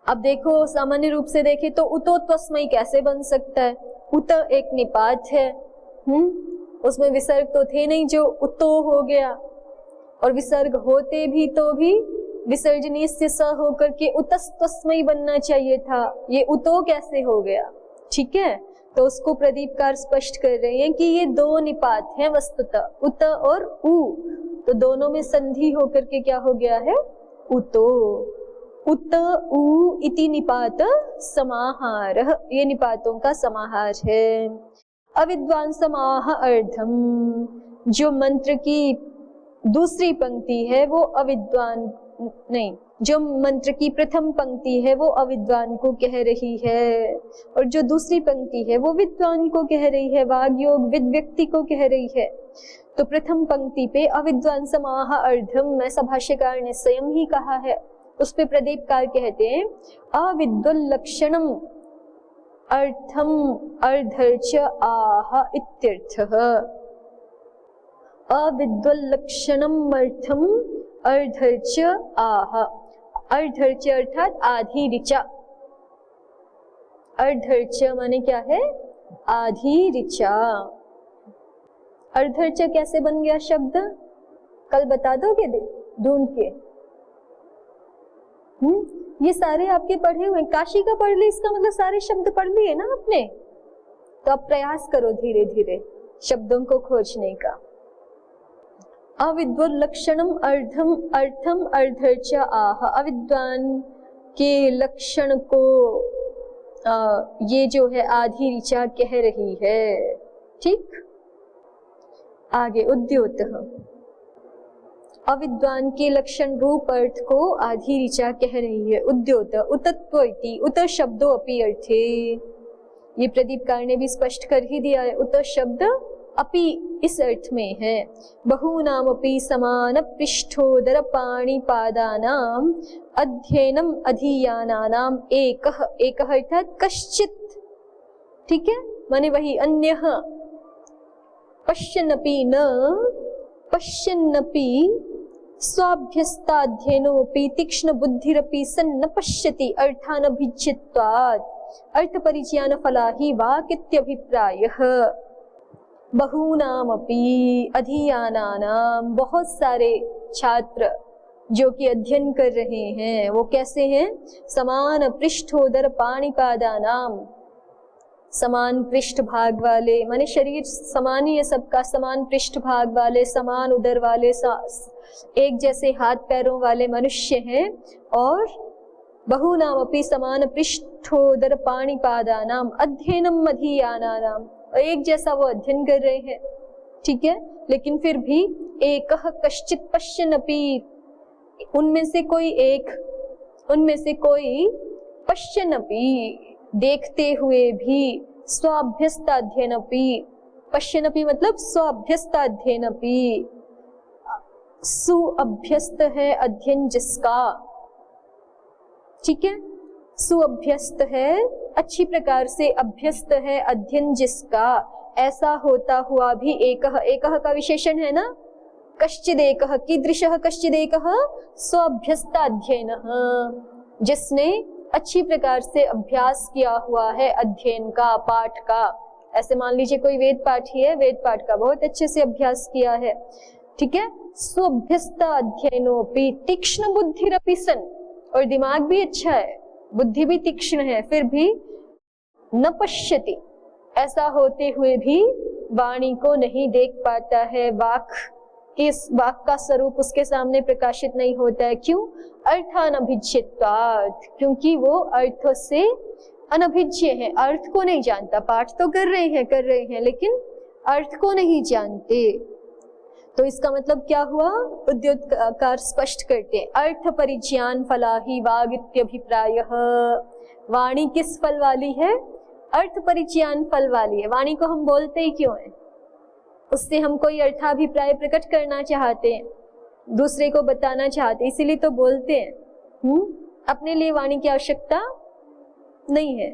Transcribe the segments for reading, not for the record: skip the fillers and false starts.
अब देखो, सामान्य रूप से देखें तो उतो त्वस्मयी कैसे बन सकता है? उत एक निपात है, उसमें विसर्ग तो थे नहीं, जो उतो हो गया, और विसर्ग होते भी तो भी विसर्जनीय से स होकर के उतस्तस्मयी बनना चाहिए था, ये उतो कैसे हो गया? ठीक है, तो उसको प्रदीपकार स्पष्ट कर रहे हैं कि ये दो निपात हैं वस्तुतः, उत और उ, तो दोनों में संधि होकर के क्या हो गया है? उतो। उत उ इति निपात समाहारः, ये निपातों का समाहार है। अविद्वान समाह अर्धम, जो मंत्र की दूसरी पंक्ति है वो अविद्वान नहीं, जो मंत्र की प्रथम पंक्ति है वो अविद्वान को कह रही है, और जो दूसरी पंक्ति है वो विद्वान को कह रही है, वाग्योग विद व्यक्ति को कह रही है। तो प्रथम पंक्ति पे अविद्वान समाह अर्धम, ऐसा भाष्यकार ने स्वयं ही कहा है, उस पे प्रदीपकार कहते हैं अविद्वल्लक्षणम अर्थम अर्धर्च आह इत्यर्थः। अविद्वल्लक्षणम अर्थम अर्धर्च आह, अर्धर्च अर्थात आधी ऋचा, अर्धर्च माने क्या है? आधी ऋचा। अर्धर्च कैसे बन गया शब्द? कल बता दोगे ढूंढ के? ये सारे आपके पढ़े हुए, काशी का पढ़ ले, इसका मतलब सारे शब्द पढ़ लिए ना आपने, तो अब प्रयास करो धीरे धीरे शब्दों को खोजने का। अविद्वल्लक्षणम अर्धम अर्थम अर्धर्च आह, अविद्वान के लक्षण को ये जो है आधी ऋचा कह रही है। ठीक, आगे उद्योतः, अविद्वान के लक्षण रूप अर्थ को आधी ऋचा कह रही है। उद्योत उतत्व इति, उत शब्दो अपि अर्थे, ये प्रदीपकार ने भी स्पष्ट कर ही दिया है, उत शब्द अपि इस अर्थ में है। बहूनाम अपि समान पृष्ठोदर पाणिपादानाम अध्ययनम अधियानानाम एकः, एकः अर्थात कश्चित, ठीक है, माने वही, अन्यः, पश्यन्नपि न पश्यन्नपि स्वाभ्यस्ताध्ययनोऽपि तीक्ष्ण बुद्धिरपि सन्न पश्यति अर्थानभिज्यत्वात् अर्थपरिचयान फला हि वाक् इत्यभिप्रायः। बहूनामपि अधियानानाम, बहुत सारे छात्र जो कि अध्ययन कर रहे हैं, वो कैसे हैं? समान पृष्ठोदर पाणिपादानाम, समान पृष्ठ भाग वाले, माने शरीर समान ही है सबका, समान पृष्ठ भाग वाले, समान उदर वाले, एक जैसे हाथ पैरों वाले मनुष्य हैं। और बहूनाम अपि समान पृष्ठोदर पाणिपादानाम अध्ययनम अधियानानाम, एक जैसा वो अध्ययन कर रहे हैं, ठीक है, लेकिन फिर भी एकः कश्चित पश्यन्नपि, उनमें से कोई एक, उनमें से कोई पश्यन्नपि देखते हुए भी, स्वाभ्यस्ताध्ययनपि, पश्यन्नपि मतलब स्वाभ्यस्ताध्ययनपि, सुअभ्यस्त है अध्ययन जिसका, ठीक है, सुअभ्यस्त है, अच्छी प्रकार से अभ्यस्त है अध्ययन जिसका, ऐसा होता हुआ भी एकः, एकः का विशेषण है ना, कश्चिदेकः, कीदृशः कश्चिदेकः? स्वाभ्यस्ताध्ययनः, जिसने अच्छी प्रकार से अभ्यास किया हुआ है अध्ययन का, पाठ का। ऐसे मान लीजिए कोई वेद पाठी है, वेद पाठ का बहुत अच्छे से अभ्यास किया है, ठीक है, स्वाभ्यस्त अध्ययनोपि तीक्ष्ण बुद्धिरपि सन्, और दिमाग भी अच्छा है, बुद्धि भी तीक्ष्ण है, फिर भी न पश्यति, ऐसा होते हुए भी वाणी को नहीं देख पाता है, वाक का स्वरूप उसके सामने प्रकाशित नहीं होता है। क्यों? अर्थानभिज्यत्वात्, क्योंकि वो अर्थ से अनभिज्य है, अर्थ को नहीं जानता। पाठ तो कर रहे हैं लेकिन अर्थ को नहीं जानते। तो इसका मतलब क्या हुआ? उद्योतकार स्पष्ट करते हैं, अर्थ परिज्ञान फला हि वाग इत्यभिप्रायः। वाणी किस फल वाली है? अर्थ परिज्ञान फल वाली है। वाणी को हम बोलते ही क्यों है? उससे हम कोई अर्थाभिप्राय प्रकट करना चाहते हैं, दूसरे को बताना चाहते हैं, इसीलिए तो बोलते हैं। अपने लिए वाणी की आवश्यकता नहीं है,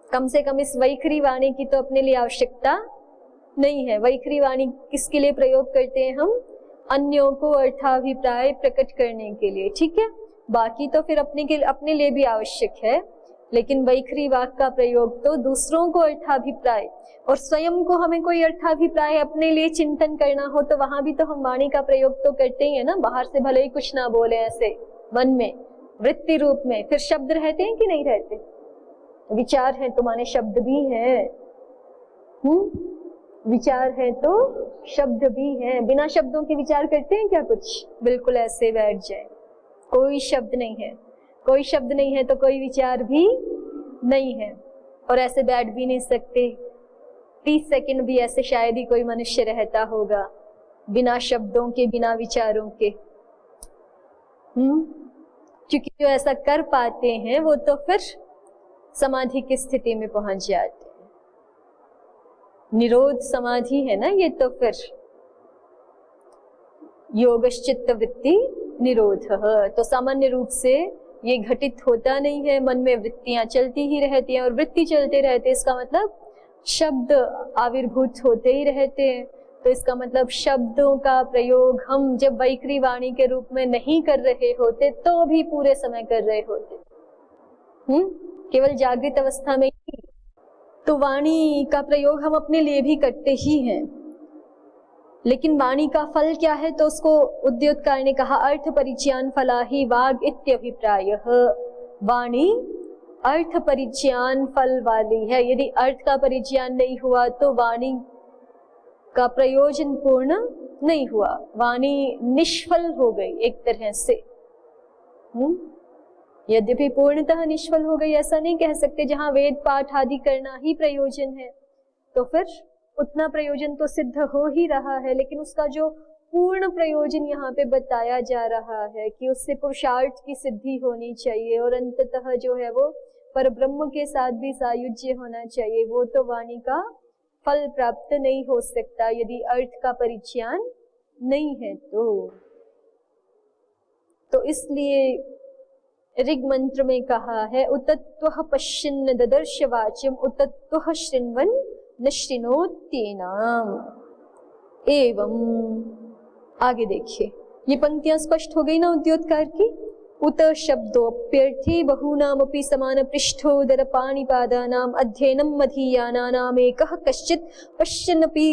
कम से कम इस वैखरी वाणी की तो अपने लिए आवश्यकता नहीं है। वैखरी वाणी किसके लिए प्रयोग करते हैं हम? अन्यों को अर्थाभिप्राय प्रकट करने के लिए, ठीक है। बाकी तो फिर अपने लिए भी आवश्यक है, लेकिन वैखरी वाक् का प्रयोग तो दूसरों को अर्थाभिप्राय, और स्वयं को हमें कोई अर्थाभिप्राय अपने लिए चिंतन करना हो तो वहां भी तो हम वाणी का प्रयोग तो करते ही है ना। बाहर से भले ही कुछ ना बोले, ऐसे मन में वृत्ति रूप में फिर शब्द रहते हैं कि नहीं रहते? विचार है तो माने शब्द भी है। विचार है तो शब्द भी है। बिना शब्दों के विचार करते हैं क्या कुछ? बिल्कुल ऐसे बैठ जाए, कोई शब्द नहीं है, कोई शब्द नहीं है तो कोई विचार भी नहीं है, और ऐसे बैठ भी नहीं सकते। 30 सेकंड भी ऐसे शायद ही कोई मनुष्य रहता होगा बिना शब्दों के, बिना विचारों के। क्योंकि जो ऐसा कर पाते हैं वो तो फिर समाधि की स्थिति में पहुंच जाते हैं। निरोध समाधि है ना ये, तो फिर योगश्चित्त वृत्ति निरोध। तो सामान्य रूप से ये घटित होता नहीं है, मन में वृत्तियां चलती ही रहती हैं, और वृत्ति चलते रहते इसका मतलब शब्द आविर्भूत होते ही रहते हैं। तो इसका मतलब शब्दों का प्रयोग हम जब वैखरी वाणी के रूप में नहीं कर रहे होते तो भी पूरे समय कर रहे होते, केवल जागृत अवस्था में ही। तो वाणी का प्रयोग हम अपने लिए भी करते ही हैं, लेकिन वाणी का फल क्या है? तो उसको उद्योतकार ने कहा अर्थ परिचयान फला ही वाग इत्यभिप्रायः। वाणी अर्थ परिचयान फल वाली है। यदि अर्थ का परिचयान नहीं हुआ तो वाणी का प्रयोजन पूर्ण नहीं हुआ, वाणी निष्फल हो गई एक तरह से। यद्यपि पूर्णतः निष्फल हो गई ऐसा नहीं कह सकते, जहां वेद पाठ आदि करना ही प्रयोजन है तो फिर उतना प्रयोजन तो सिद्ध हो ही रहा है, लेकिन उसका जो पूर्ण प्रयोजन यहाँ पे बताया जा रहा है कि उससे पुरुषार्थ की सिद्धि होनी चाहिए और अंततः जो है वो पर ब्रह्म के साथ भी सायुज्य होना चाहिए, वो तो वाणी का फल प्राप्त नहीं हो सकता यदि अर्थ का परिचयान नहीं है तो इसलिए ऋग मंत्र में कहा है उतत्वः पश्यन् ददर्श वाच्यम् उतत्वः शृण्वन् न शृणोत्येनाम्। एवं आगे देखिए, ये पंक्तियां स्पष्ट हो गई ना उद्योतकार की। उत शब्दोप्यर्थे बहूनामपि समान पृष्ठोदर पाणिपादानाम् अध्ययनम् मधीयानानाम् एकः कश्चित् पश्यन्नपि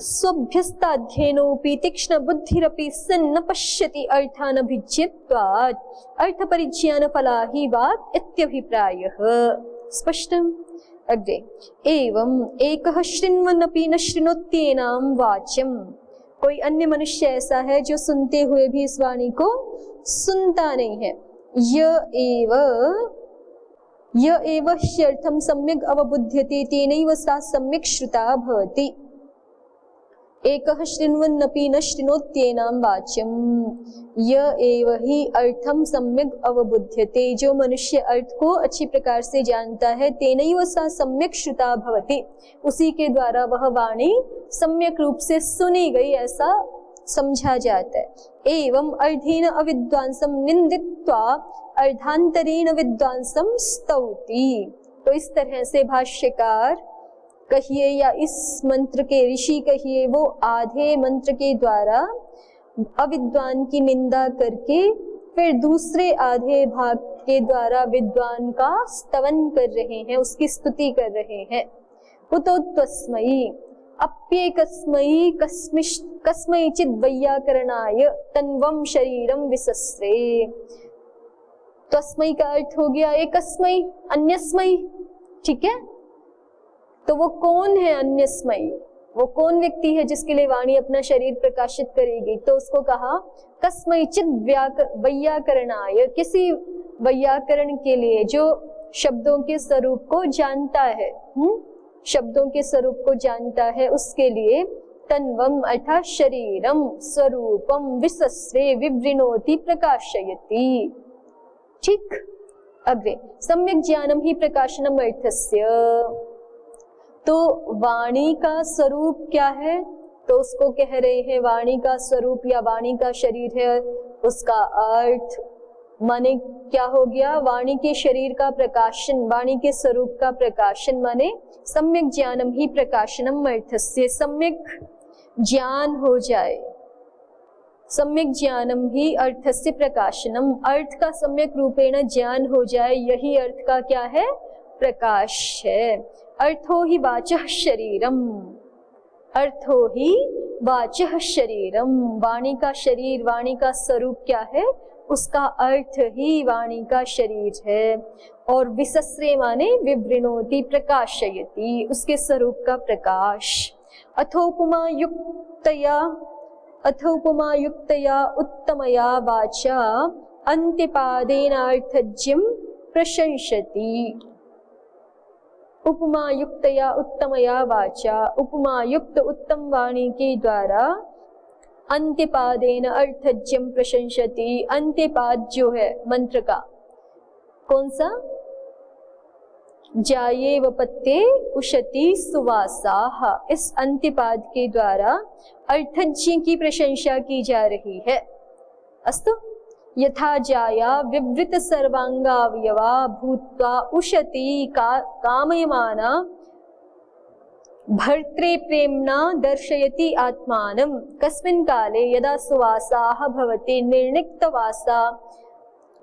स्वभ्यस्ताध्ययनोऽपि तीक्ष्ण बुद्धिरपि सन् न पश्यति अर्थानभिज्यत्वात् अर्थपरिचयान फला हि वाक् इत्यभिप्रायः। स्पष्टम्। अग्रे एवं एकः शृण्वन्नपि न शृणोत्येनां वाच्यम्। कोई अन्य मनुष्य ऐसा है जो सुनते हुए भी इस वाणी को सुनता नहीं है। य एव ह्यर्थं सम्यक् अवबुध्यते तेनैव सा सम्यक् श्रुता भवति। एकः शृण्वन्नपि न शृणोत्येनां वाच्यम्। य एव ही अर्थम सम्यक् अवबुध्यते, जो मनुष्य अर्थ को अच्छी प्रकार से जानता है, तेनैव सा सम्यक् श्रुता भवति, उसी के द्वारा वह वाणी सम्यक रूप से सुनी गई ऐसा समझा जाता है। एवं अर्धेन अविद्वांसं निंदित्वा अर्धांतरेण विद्वांसं स्तौति। तो इस तरह से भाष्यकार कहिए या इस मंत्र के ऋषि कहिए, वो आधे मंत्र के द्वारा अविद्वान की निंदा करके फिर दूसरे आधे भाग के द्वारा विद्वान का स्तवन कर रहे हैं, उसकी स्तुति कर रहे हैं। उतो त्वस्मै अप्येकस्मै कस्मैचिद् वैयाकरणाय तन्वं शरीरं विसस्रे। त्वस्मै का अर्थ हो गया एकस्मै, अन्यस्मै। ठीक है, तो वो कौन है अन्यस्मै? वो कौन व्यक्ति है जिसके लिए वाणी अपना शरीर प्रकाशित करेगी? तो उसको कहा कस्मैचिद् वैयाकरणाय, किसी वैयाकरण के लिए जो शब्दों के स्वरूप को जानता है, शब्दों के स्वरूप को जानता है, उसके लिए तन्वम अर्थात शरीरम स्वरूपम विसस्रे विवृणोति प्रकाशयति। ठीक। अग्रे सम्यक ज्ञानम ही प्रकाशनम अर्थस्य। तो वाणी का स्वरूप क्या है? तो उसको कह रहे हैं वाणी का स्वरूप या वाणी का शरीर है, उसका अर्थ माने क्या हो गया? वाणी के शरीर का प्रकाशन, वाणी के स्वरूप का प्रकाशन माने सम्यक ज्ञानम ही प्रकाशनम अर्थस्य, सम्यक ज्ञान हो जाए, सम्यक ज्ञानम ही अर्थस्य प्रकाशनम, अर्थ का सम्यक रूपेण ज्ञान हो जाए, यही अर्थ का क्या है? प्रकाश है। अर्थो ही वाचः शरीरम, अर्थो ही वाचः शरीरम, वाणी का शरीर, वाणी का स्वरूप क्या है? उसका अर्थ ही वाणी का शरीर है। और विसस्रे माने विवृणोति, प्रकाशयति, उसके स्वरूप का प्रकाश। अथोपमा युक्तया उत्तमया वाचा अन्त्यपादेनार्थज्यं प्रशंसति। उपमा युक्तया उत्तमया वाचा, उपमा युक्त उत्तम वाणी के द्वारा अंत्यपादेन अर्थज्यम प्रशंसति। अंत्यपाद जो है मंत्र का, कौन सा? जाये वपत्ते उशति सुवासाः, इस अंत्यपाद के द्वारा अर्थज्य की प्रशंसा की जा रही है। अस्तु, यथा जाया विवृत सर्वांगावयवा भूत्वा उशति कामयमाना भर्त्रे प्रेम्णा दर्शयति आत्मानं, कस्मिन् काले यदा सुवासाः भवति निर्निक्तवासा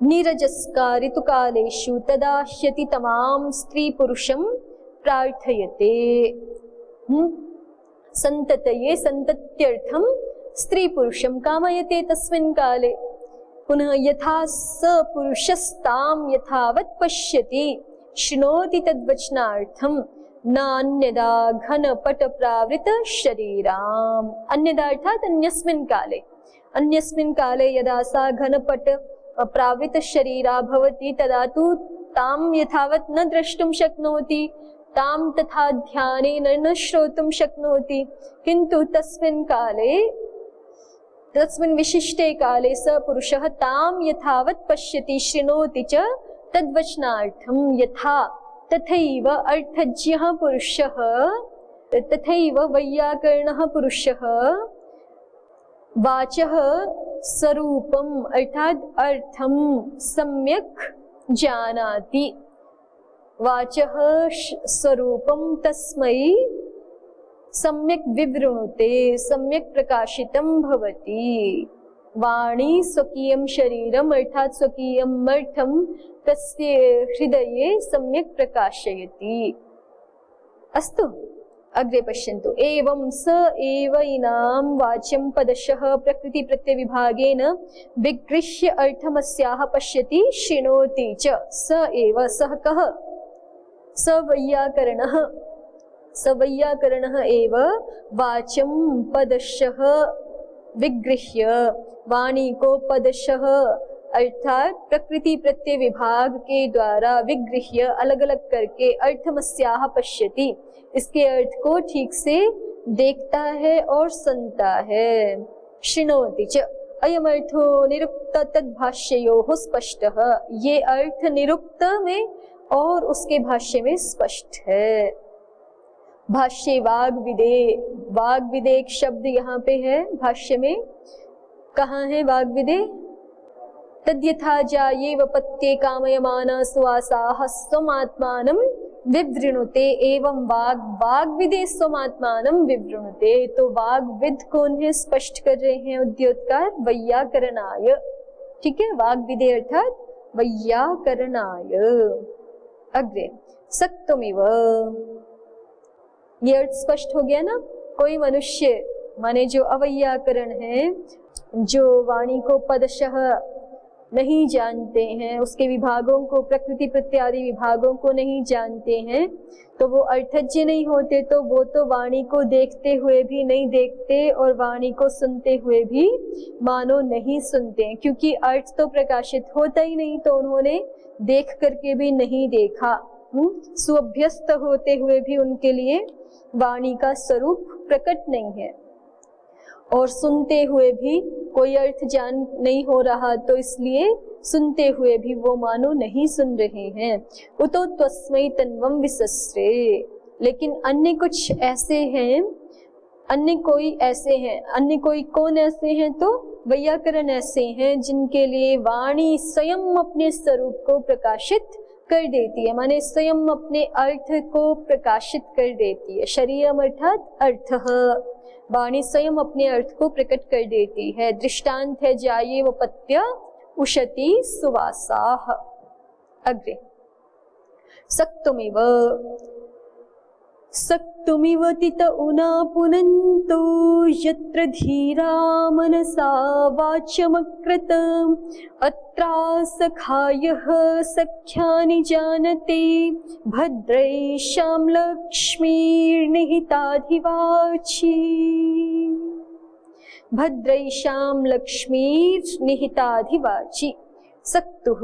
नीरजस्का ऋतुकालेषु तदा ह्यति तमां स्त्री पुरुषं प्रार्थयते। संततये संतत्यर्थं स्त्री पुरुषं कामयते तस्मिन् काले। पुनः यथा स पुरुषस्तां यथावत् पश्यति शृणोति तद्वचनार्थं नान्यदा घनपट प्रावृत शरीराम। अन्यदा अर्थात अन्यस्मिन् काले, अन्यस्मिन् काले यदा सा घनपट प्रावृत शरीरा भवति तदा तु तां यथावत् न द्रष्टुं शक्नोति, तां तथा ध्यानेन न श्रोतुं शक्नोति, किन्तु तस्मिन् काले, तस्मिन् विशिष्टे काले स पुरुषः तां यथावत् पश्यति शृणोति च तद्वचनार्थं। यथा तथैव अर्थज्ञः पुरुषः, तथैव वैयाकरणः पुरुषः वाचः स्वरूपम अर्थात अर्थम सम्यक जानाति। वाचः स्वरूपम तस्मै सम्यक विवृणुते, सम्यक प्रकाशितं भवति। वाणी स्वकीयं शरीरम अर्थात स्वकीयं अर्थं तस्य हृदये सम्यक प्रकाशयति। अस्तु, अग्रे पश्यन्तु। एवं स एव इनां वाच्यं पदशः प्रकृति प्रत्यय विभागेन विगृह्य अर्थमस्याः पश्यति शृणोति च। स एव, सः कः? स वैयाकरणः, स वैयाकरणः एव वाच्यं पदशः विगृह्य, वाणी को पदशः अर्थात प्रकृति प्रत्यय विभाग के द्वारा विगृह्य अलग अलग करके अर्थमस्याः पश्यति, इसके अर्थ को ठीक से देखता है और सुनता है। शृणोति च अयमर्थो निरुक्त तद्भाष्ययोः स्पष्टः, ये अर्थ निरुक्त में और उसके भाष्य में स्पष्ट है। भाष्य वाग्विदे, वाग्विदे एक शब्द यहाँ पे है भाष्य में, कहाँ है वाग्विदे? तद्यथा जाये वपत्ये कामयमाना सुवासाः स्वमात्मानं विवृणुते एवं वाग्विदे स्वमात्मानं विवृणुते। तो वाग्विद कौन है? स्पष्ट कर रहे हैं उद्योतकार, वैयाकरणाय। ठीक है, वाग्विदे अर्थात वैयाकरणाय। अग्रे सक्तमिव, ये अर्थ स्पष्ट हो गया ना। कोई मनुष्य माने जो अवैयाकरण है, जो वाणी को पदशः नहीं जानते हैं, उसके विभागों को, प्रकृति प्रत्यादि विभागों को नहीं जानते हैं, तो वो अर्थज्ञ नहीं होते। तो वो तो वाणी को देखते हुए भी नहीं देखते और वाणी को सुनते हुए भी मानो नहीं सुनते, क्योंकि अर्थ तो प्रकाशित होता ही नहीं, तो उन्होंने देख करके भी नहीं देखा। सुअभ्यस्त होते हुए भी उनके लिए वाणी का स्वरूप प्रकट नहीं है, और सुनते हुए भी कोई अर्थ जान नहीं हो रहा, तो इसलिए सुनते हुए भी वो मानो नहीं सुन रहे हैं। उतो त्वस्मै तन्वं विसस्रे, लेकिन अन्य कुछ ऐसे हैं, अन्य कोई ऐसे हैं, अन्य कोई कौन ऐसे हैं? तो वैयाकरण ऐसे हैं जिनके लिए वाणी स्वयं अपने स्वरूप को प्रकाशित कर देती है, माने स्वयं अपने अर्थ को प्रकाशित कर देती है। शरीरम अर्थात अर्थः, वाणी स्वयं अपने अर्थ को प्रकट कर देती है। दृष्टांत है जाये व पत्य उशति सुवासाः। अग्रे सक्तुमिव, सक्तुमिव तित उना पुनन्तो यत्र धीरा मनसा वाचमकृत अत्रा सखायः सख्यानि जानते भद्रैषां लक्ष्मीर्निहिताधिवाची। भद्रैषां लक्ष्मीर्निहिताधिवाची। सक्तुः,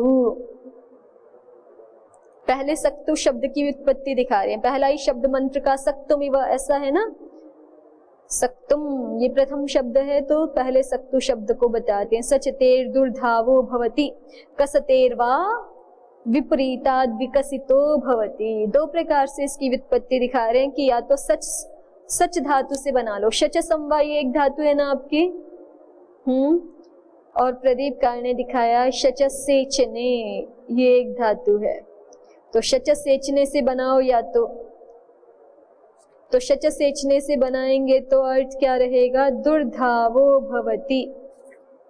पहले सक्तु शब्द की व्युत्पत्ति दिखा रहे हैं। पहला ही शब्द मंत्र का सक्तुमिव ऐसा है ना, सक्तुम ये प्रथम शब्द है, तो पहले सक्तु शब्द को बताते हैं। सचतेर दुर्धावो भवति कसतेर्वा विपरीताद विकसितो भवति। दो प्रकार से इसकी व्युत्पत्ति दिखा रहे हैं कि या तो सच धातु से बना लो। शच संवा ये एक धातु है ना आपकी, और प्रदीप कार ने दिखाया शच सेचने ये एक धातु है, तो शच सेचने से बनाओ। या तो शच सेचने से बनाएंगे तो अर्थ क्या रहेगा, दुर्धावो भवति,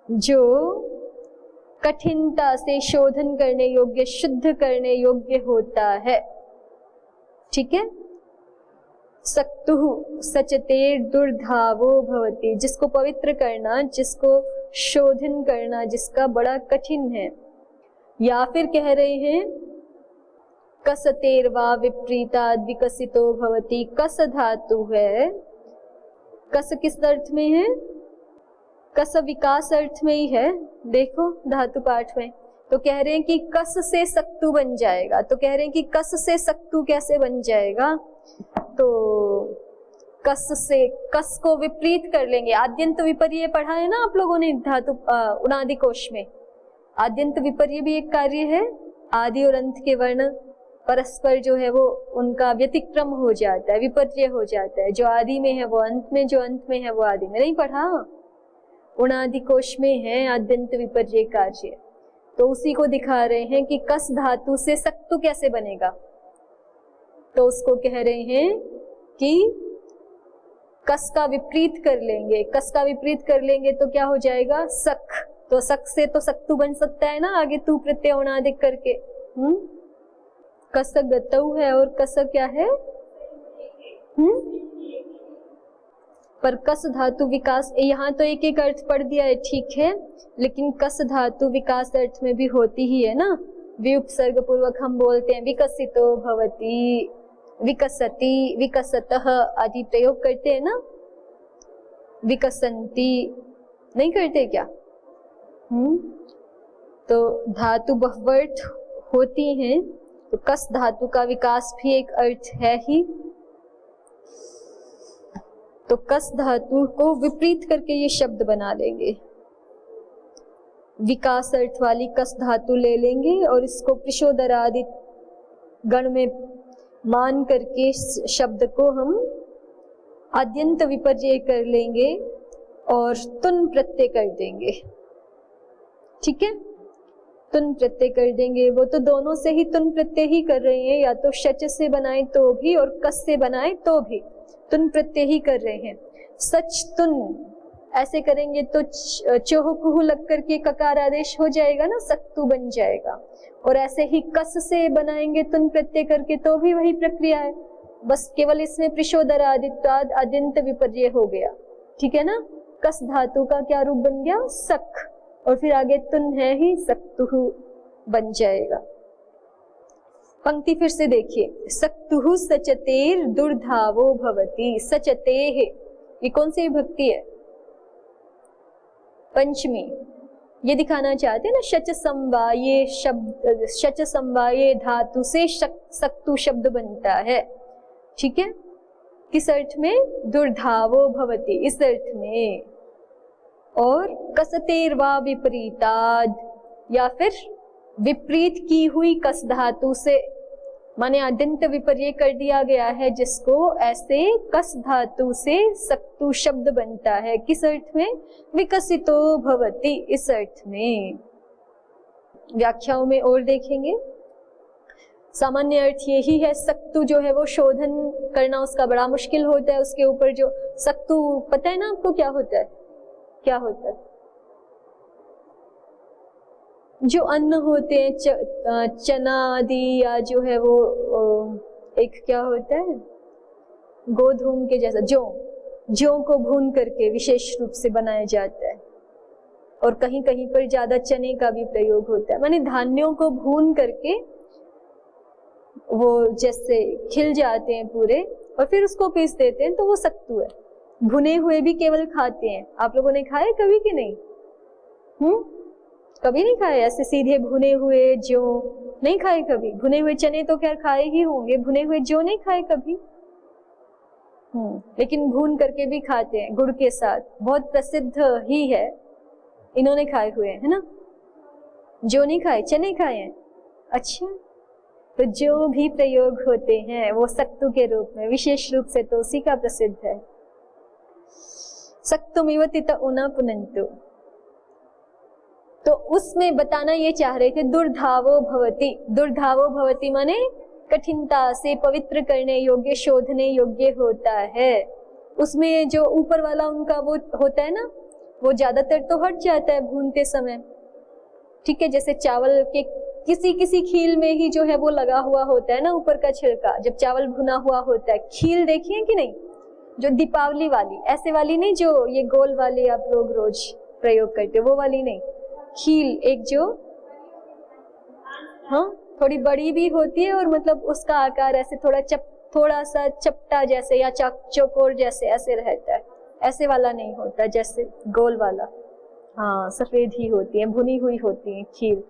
जो कठिनता से शोधन करने योग्य, शुद्ध करने योग्य होता है। ठीक है। सक्तुः सचतेर दुर्धावो भवति, जिसको पवित्र करना, जिसको शोधन करना, जिसका बड़ा कठिन है। या फिर कह रहे हैं कसतेर्वा विपरीताद विकसितो भवति। कस धातु है, कस किस अर्थ में है, कस विकास अर्थ में ही है। देखो धातु पाठ में तो कह रहे हैं कि कस से सक्तु बन जाएगा। तो कह रहे हैं कि कस से सक्तु कैसे बन जाएगा, तो कस से कस को विपरीत कर लेंगे। आद्यंत विपर्य पढ़ा है ना आप लोगों ने धातु उनादि कोश में। आद्यंत विपर्य भी एक कार्य है। आदि और अंत के वर्ण परस्पर जो है वो उनका व्यतिक्रम हो जाता है, विपर्य हो जाता है। जो आदि में है वो अंत में, जो अंत में है वो आदि में। नहीं पढ़ा, उनादि कोश में है आद्यंत विपर्य कार्य। तो उसी को दिखा रहे हैं कि कस धातु से सक्तु कैसे बनेगा। तो उसको कह रहे हैं कि कस का विपरीत कर लेंगे। कस का विपरीत कर लेंगे तो क्या हो जाएगा, सख। तो सख से तो सक्तु बन सकता है ना, आगे तू प्रत्यय उणादिक करके। कस गतौ है और कस क्या है, पर कस धातु विकास, यहाँ तो एक एक अर्थ पढ़ दिया है, ठीक है, लेकिन कस धातु विकास अर्थ में भी होती ही है ना। विउपसर्ग पूर्वक हम बोलते हैं विकसितो भवति, विकसति, विकसतः आदि प्रयोग करते हैं ना। विकसंती नहीं करते क्या? तो धातु बहुवर्त होती हैं, तो कस धातु का विकास भी एक अर्थ है ही। तो कस धातु को विपरीत करके ये शब्द बना लेंगे। विकास अर्थ वाली कस धातु ले लेंगे और इसको प्रशोदरादि गण में मान करके शब्द को हम आद्यंत विपर्यय कर लेंगे और तुन प्रत्यय कर देंगे। ठीक है, तुन प्रत्यय कर देंगे। वो तो दोनों से ही तुन प्रत्यय ही कर रहे हैं, या तो शच से बनाए तो भी और कस से बनाए तो भी तुन प्रत्यय ही कर रहे हैं। सच तुन ऐसे करेंगे तो चोह कुहू लग करके ककार आदेश हो जाएगा ना, सक्तु बन जाएगा। और ऐसे ही कस से बनाएंगे तुन प्रत्यय करके तो भी वही प्रक्रिया है, बस केवल इसमें प्रशोदरादित्वाद आद्यंत विपर्य हो गया। ठीक है ना। कस धातु का क्या रूप बन गया, सख, और फिर आगे तुन है ही, सक्तुहु बन जाएगा। पंक्ति फिर से देखिए, सक्तुहु सचतेर दुर्धावो भवति। सचतेह ये कौन सी विभक्ति है, पंचमी। ये दिखाना चाहते हैं ना, शच समवाये शब्द, शच समवाये धातु से सक्तु शब्द बनता है। ठीक है, किस अर्थ में, दुर्धावो भवति इस अर्थ में। और कसतेर्वा विपरीताद, या फिर विपरीत की हुई कस धातु से, माने आद्यंत विपर्य कर दिया गया है जिसको, ऐसे कस धातु से सक्तु शब्द बनता है। किस अर्थ में, विकसितो भवति इस अर्थ में। व्याख्याओं में और देखेंगे। सामान्य अर्थ यही है। सक्तु जो है वो शोधन करना उसका बड़ा मुश्किल होता है। उसके ऊपर जो सक्तु, पता है ना आपको क्या होता है? क्या होता है? जो अन्न होते हैं चना आदि, या जो है वो एक क्या होता है, गोधूम के जैसा जौ को भून करके विशेष रूप से बनाया जाता है। और कहीं कहीं पर ज्यादा चने का भी प्रयोग होता है। माने धान्यों को भून करके वो जैसे खिल जाते हैं पूरे, और फिर उसको पीस देते हैं, तो वो सत्तू है। भुने हुए भी केवल खाते हैं। आप लोगों ने खाए कभी कि नहीं? कभी नहीं खाए ऐसे सीधे भुने हुए जौ? नहीं खाए कभी? भुने हुए चने तो खैर खाए ही होंगे, भुने हुए जौ नहीं खाए कभी? लेकिन भून करके भी खाते हैं गुड़ के साथ, बहुत प्रसिद्ध ही है। इन्होंने खाए हुए है ना? जो नहीं खाए, चने खाए हैं। अच्छा, तो जो भी प्रयोग होते हैं वो सत्तू के रूप में विशेष रूप से तो उसी का प्रसिद्ध है। सक्तुमिव तित उना पुनन्तु। तो उसमें बताना ये चाह रहे थे दुर्धावो भवति। दुर्धावो भवति माने कठिनता से पवित्र करने योग्य, शोधने योग्य होता है। उसमें जो ऊपर वाला उनका वो होता है ना, वो ज्यादातर तो हट जाता है भूनते समय। ठीक है, जैसे चावल के किसी किसी खील में ही जो है वो लगा हुआ होता है ना ऊपर का छिलका, जब चावल भुना हुआ होता है। खील देखी है कि नहीं? जो दीपावली वाली, ऐसे वाली नहीं जो ये गोल वाली आप लोग रोज प्रयोग करते हो, वो वाली नहीं। खील एक जो थोड़ी बड़ी भी होती है, और मतलब उसका आकार ऐसे थोड़ा सा चपटा जैसे या चौकोर जैसे ऐसे रहता है। ऐसे वाला नहीं होता, जैसे गोल वाला। हाँ, सफेद ही होती है, भुनी हुई होती है खील।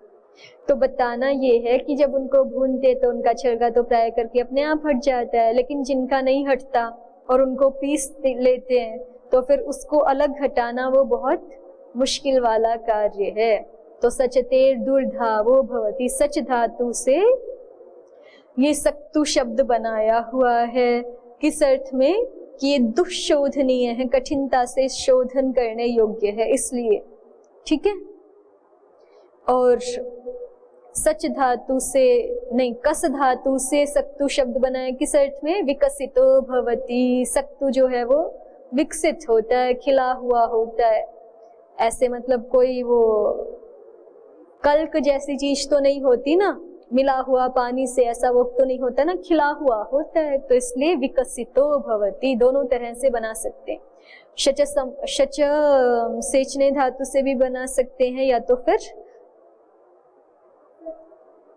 तो बताना ये है कि जब उनको भूनते तो उनका छिलका तो प्राय करके अपने आप हट जाता है, लेकिन जिनका नहीं हटता और उनको पीस लेते हैं तो फिर उसको अलग हटाना वो बहुत मुश्किल वाला कार्य है। तो सचतेर दुर्धावो भवति, सच धातु से ये सक्तु शब्द बनाया हुआ है। किस अर्थ में? कि ये दुष्शोधनीय है, कठिनता से शोधन करने योग्य है, इसलिए। ठीक है। और सच धातु से नहीं, कस धातु से सक्तु शब्द बनाया। किस अर्थ में? विकसितो भवति। सक्तु जो है वो विकसित होता है, खिला हुआ होता है। ऐसे मतलब कोई वो कल्क जैसी चीज तो नहीं होती ना, मिला हुआ पानी से, ऐसा वो तो नहीं होता ना, खिला हुआ होता है। तो इसलिए विकसितो भवति दोनों तरह से बना सकते हैं। शच सेचने धातु से भी बना सकते हैं, या तो फिर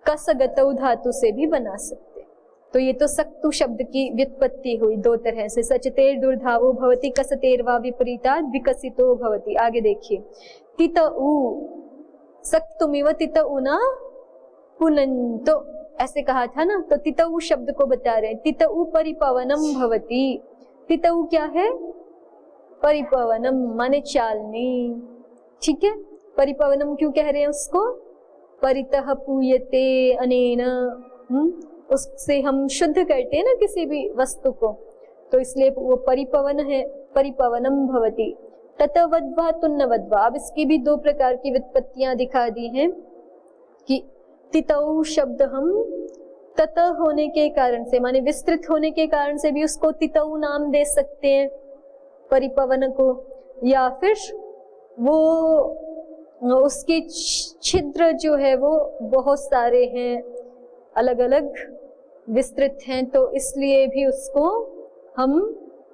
कसगतौ धातु से भी बना सकते हैं। तो ये तो सक्तु शब्द की व्युत्पत्ति हुई दो तरह से। सचतेर दुर्धावो भवति, कसतेर वा विपरीतात् विकसितो भवति। आगे देखिए, तितउ, सक्तुमिव तित उना पुनन्तो, ऐसे कहा था ना, तो तितउ शब्द को बता रहे हैं। तितउ परिपवनम भवति। तितउ क्या है? परिपवनम माने चालनी। ठीक है, परिपवनम क्यों कह रहे हैं उसको? परितः पूयते अनेन, उससे हम शुद्ध करते हैं ना किसी भी वस्तु को, तो इसलिए वो परिपवन है, परिपवनम भवति। ततवद्वा तुन्नवद्वा। अब इसकी भी दो प्रकार की व्युत्पत्तियां दिखा दी हैं कि तितौ शब्द हम तत होने के कारण से, माने विस्तृत होने के कारण से भी उसको तितौ नाम दे सकते हैं परिपवन को, या फिर वो उसके छिद्र जो है वो बहुत सारे हैं, अलग अलग विस्तृत हैं, तो इसलिए भी उसको हम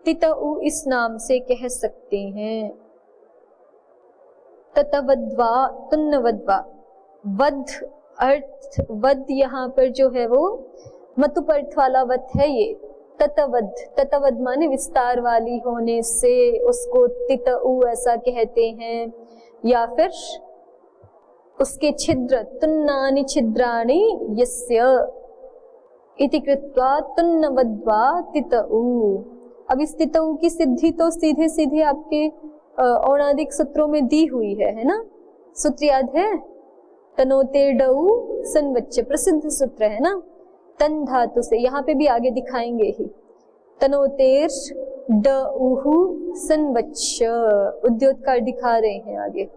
तितउ इस नाम से कह सकते हैं। ततवद्वा तुन्नवद्वा। वध अर्थ, वध यहाँ पर जो है वो मतुपर्थ वाला वध है ये। ततवद, ततवद माने विस्तार वाली होने से उसको तितउ ऐसा कहते हैं। या फिर उसके छिद्र, तुन्नानि छिद्राणि यस्य इति कृत्वा तुन्नवद्वा तितउ। अब इस तितउ की सिद्धि तो सीधे सीधे आपके औणादिक सूत्रों में दी हुई है ना? सूत्र याद है? तनोते डऊ संवच्च, प्रसिद्ध सूत्र है ना? तन धातु से, यहाँ पे भी आगे दिखाएंगे ही। तनोतेर डऊहु संवच्च, उद्योतकार दिखा रहे हैं आगे।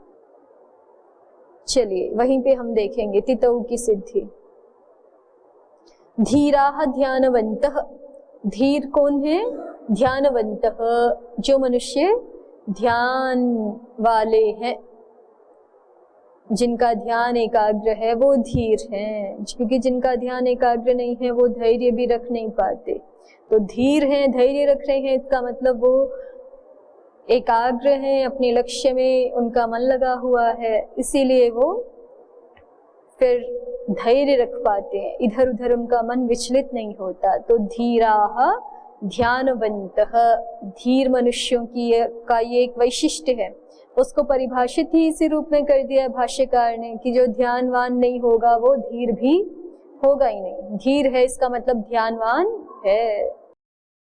चलिए वहीं पे हम देखेंगे तितउ की सिद्धि। धीराः ध्यानवन्तः। धीर कौन है? ध्यानवन्तः, जो मनुष्य ध्यान वाले हैं, जिनका ध्यान एकाग्र है वो धीर हैं। क्योंकि जिनका ध्यान एकाग्र नहीं है वो धैर्य भी रख नहीं पाते। तो धीर हैं, धैर्य रख रहे हैं, इसका मतलब वो एकाग्र हैं, अपने लक्ष्य में उनका मन लगा हुआ है, इसीलिए वो फिर धैर्य रख पाते हैं, इधर उधर उनका मन विचलित नहीं होता। तो धीराः ध्यानवन्तः, धीर मनुष्यों की का ये एक वैशिष्ट्य है। उसको परिभाषित ही इसी रूप में कर दिया भाष्यकार ने कि जो ध्यानवान नहीं होगा वो धीर भी होगा ही नहीं। धीर है इसका मतलब ध्यानवान है।